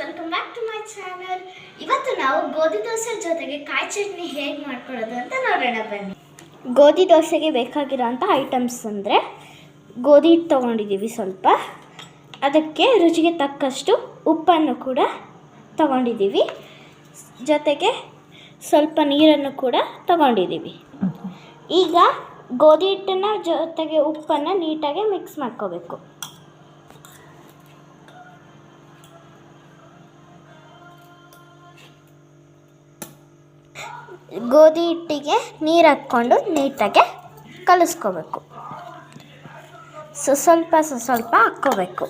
Welcome back to my channel. ಇವತ್ತು ನಾವು ಗೋಧಿ ದೋಸೆ ಜೊತೆಗೆ ಕಾಯಿ ಚಟ್ನಿ ಹೇಗೆ ಮಾಡ್ಕೊಳ್ಳೋದು ಅಂತ ನೋಡೋಣ ಬನ್ನಿ. ಗೋಧಿ ದೋಸೆಗೆ ಬೇಕಾಗಿರೋಂಥ ಐಟಮ್ಸ್ ಅಂದರೆ ಗೋಧಿ ಹಿಟ್ಟು ತೊಗೊಂಡಿದ್ದೀವಿ ಸ್ವಲ್ಪ, ಅದಕ್ಕೆ ರುಚಿಗೆ ತಕ್ಕಷ್ಟು ಉಪ್ಪನ್ನು ಕೂಡ ತೊಗೊಂಡಿದ್ದೀವಿ, ಜೊತೆಗೆ ಸ್ವಲ್ಪ ನೀರನ್ನು ಕೂಡ ತೊಗೊಂಡಿದ್ದೀವಿ. ಈಗ ಗೋಧಿ ಹಿಟ್ಟನ್ನು ಜೊತೆಗೆ ಉಪ್ಪನ್ನು ನೀಟಾಗಿ ಮಿಕ್ಸ್ ಮಾಡ್ಕೋಬೇಕು. ಗೋಧಿ ಹಿಟ್ಟಿಗೆ ನೀರು ಹಾಕ್ಕೊಂಡು ನೀಟಾಗಿ ಕಲಿಸ್ಕೋಬೇಕು. ಸ್ವಲ್ಪ ಹಾಕ್ಕೋಬೇಕು.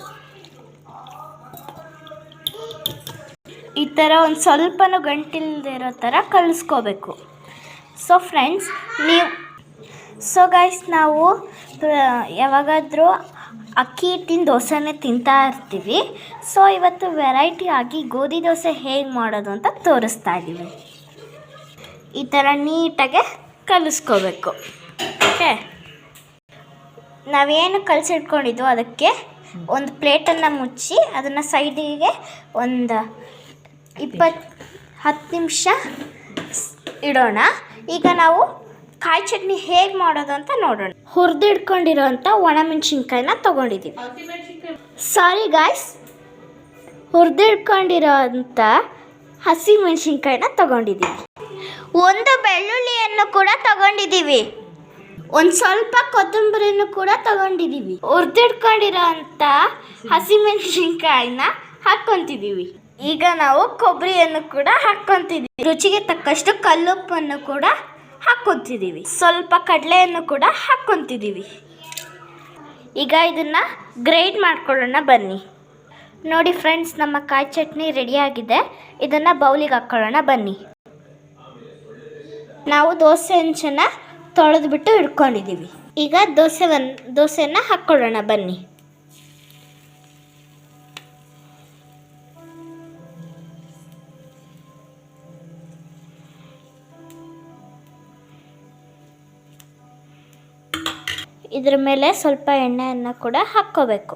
ಈ ಥರ ಒಂದು ಸ್ವಲ್ಪನೂ ಗಂಟಿಲ್ಲದೆ ಇರೋ ಥರ ಕಲಿಸ್ಕೋಬೇಕು. ಫ್ರೆಂಡ್ಸ್, ಗೈಸ್, ನಾವು ಯಾವಾಗಾದರೂ ಅಕ್ಕಿ ಹಿಟ್ಟಿನ ದೋಸೆನೇ ತಿಂತಾ ಇರ್ತೀವಿ. ಇವತ್ತು ವೆರೈಟಿ ಆಗಿ ಗೋಧಿ ದೋಸೆ ಹೇಗೆ ಮಾಡೋದು ಅಂತ ತೋರಿಸ್ತಾ ಇದ್ದೀವಿ. ಈ ಥರ ನೀಟಾಗೆ ಕಲಿಸ್ಕೋಬೇಕು. ಓಕೆ, ನಾವೇನು ಕಲಸಿಟ್ಕೊಂಡಿದ್ದು ಅದಕ್ಕೆ ಒಂದು ಪ್ಲೇಟನ್ನು ಮುಚ್ಚಿ ಅದನ್ನು ಸೈಡಿಗೆ ಒಂದು 10 ನಿಮಿಷ ಇಡೋಣ. ಈಗ ನಾವು ಕಾಯಿ ಚಟ್ನಿ ಹೇಗೆ ಮಾಡೋದು ಅಂತ ನೋಡೋಣ. ಹುರಿದಿಡ್ಕೊಂಡಿರೋಂಥ ಒಣಮೆಣ್ಸಿನ್ಕಾಯಿನ ತೊಗೊಂಡಿದ್ದೀವಿ. ಸಾರಿ ಗಾಯ್ಸ್, ಹುರಿದಿಡ್ಕೊಂಡಿರೋಂಥ ಹಸಿ ಮೆಣಸಿನ್ಕಾಯಿನ ತೊಗೊಂಡಿದ್ದೀವಿ. ಒಂದು ಬೆಳ್ಳುಳ್ಳಿಯನ್ನು ಕೂಡ ತಗೊಂಡಿದ್ದೀವಿ. ಒಂದು ಸ್ವಲ್ಪ ಕೊತ್ತಂಬರಿಯನ್ನು ಕೂಡ ತಗೊಂಡಿದ್ದೀವಿ. ಹುರಿದಿಡ್ಕೊಂಡಿರೋ ಅಂಥ ಹಸಿಮೆಣಸಿನ್ಕಾಯಿನ ಹಾಕ್ಕೊತಿದ್ದೀವಿ. ಈಗ ನಾವು ಕೊಬ್ಬರಿಯನ್ನು ಕೂಡ ಹಾಕ್ಕೊತಿದ್ದೀವಿ. ರುಚಿಗೆ ತಕ್ಕಷ್ಟು ಕಲ್ಲುಪ್ಪನ್ನು ಕೂಡ ಹಾಕ್ಕೊತಿದ್ದೀವಿ. ಸ್ವಲ್ಪ ಕಡಲೆಯನ್ನು ಕೂಡ ಹಾಕ್ಕೊತಿದ್ದೀವಿ. ಈಗ ಇದನ್ನು ಗ್ರೈಂಡ್ ಮಾಡ್ಕೊಳ್ಳೋಣ ಬನ್ನಿ. ನೋಡಿ ಫ್ರೆಂಡ್ಸ್, ನಮ್ಮ ಕಾಯಿ ಚಟ್ನಿ ರೆಡಿಯಾಗಿದೆ. ಇದನ್ನು ಬೌಲಿಗೆ ಹಾಕ್ಕೊಳ್ಳೋಣ ಬನ್ನಿ. ನಾವು ದೋಸೆ ಹಂಚನ್ನು ತೊಳೆದ್ಬಿಟ್ಟು ಇಟ್ಕೊಂಡಿದ್ದೀವಿ. ಈಗ ದೋಸೆಯನ್ನು ಹಾಕ್ಕೊಳ್ಳೋಣ ಬನ್ನಿ. ಇದ್ರ ಮೇಲೆ ಸ್ವಲ್ಪ ಎಣ್ಣೆಯನ್ನು ಕೂಡ ಹಾಕ್ಕೋಬೇಕು.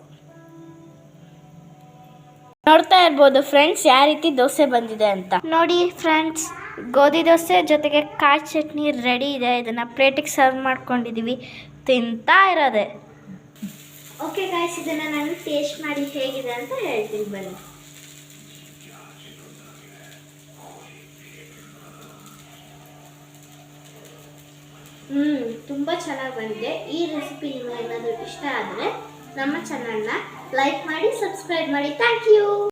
ನೋಡ್ತಾ ಇರ್ಬೋದು ಫ್ರೆಂಡ್ಸ್, ಯಾವ ರೀತಿ ದೋಸೆ ಬಂದಿದೆ ಅಂತ. ನೋಡಿ ಫ್ರೆಂಡ್ಸ್, ಗೋಧಿ ದೋಸೆ ಜೊತೆಗೆ ಕಾಯಿ ಚಟ್ನಿ ರೆಡಿ ಇದೆ. ಇದನ್ನು ಪ್ಲೇಟಿಗೆ ಸರ್ವ್ ಮಾಡ್ಕೊಂಡಿದ್ದೀವಿ. ತಿಂತಾ ಇರೋದೆ. ಓಕೆ ಗಾಯ್ಸ್, ಇದನ್ನು ನಾನು ಟೇಸ್ಟ್ ಮಾಡಿ ಹೇಗಿದೆ ಅಂತ ಹೇಳ್ತೀನಿ ಬನ್ನಿ. ತುಂಬ ಚೆನ್ನಾಗಿ ಬಂದಿದೆ. ಈ ರೆಸಿಪಿ ನಿಮಗೆ ಏನಾದರೂ ಇಷ್ಟ ಆದರೆ ನಮ್ಮ ಚಾನಲ್ನ ಲೈಕ್ ಮಾಡಿ, ಸಬ್ಸ್ಕ್ರೈಬ್ ಮಾಡಿ. Thank you.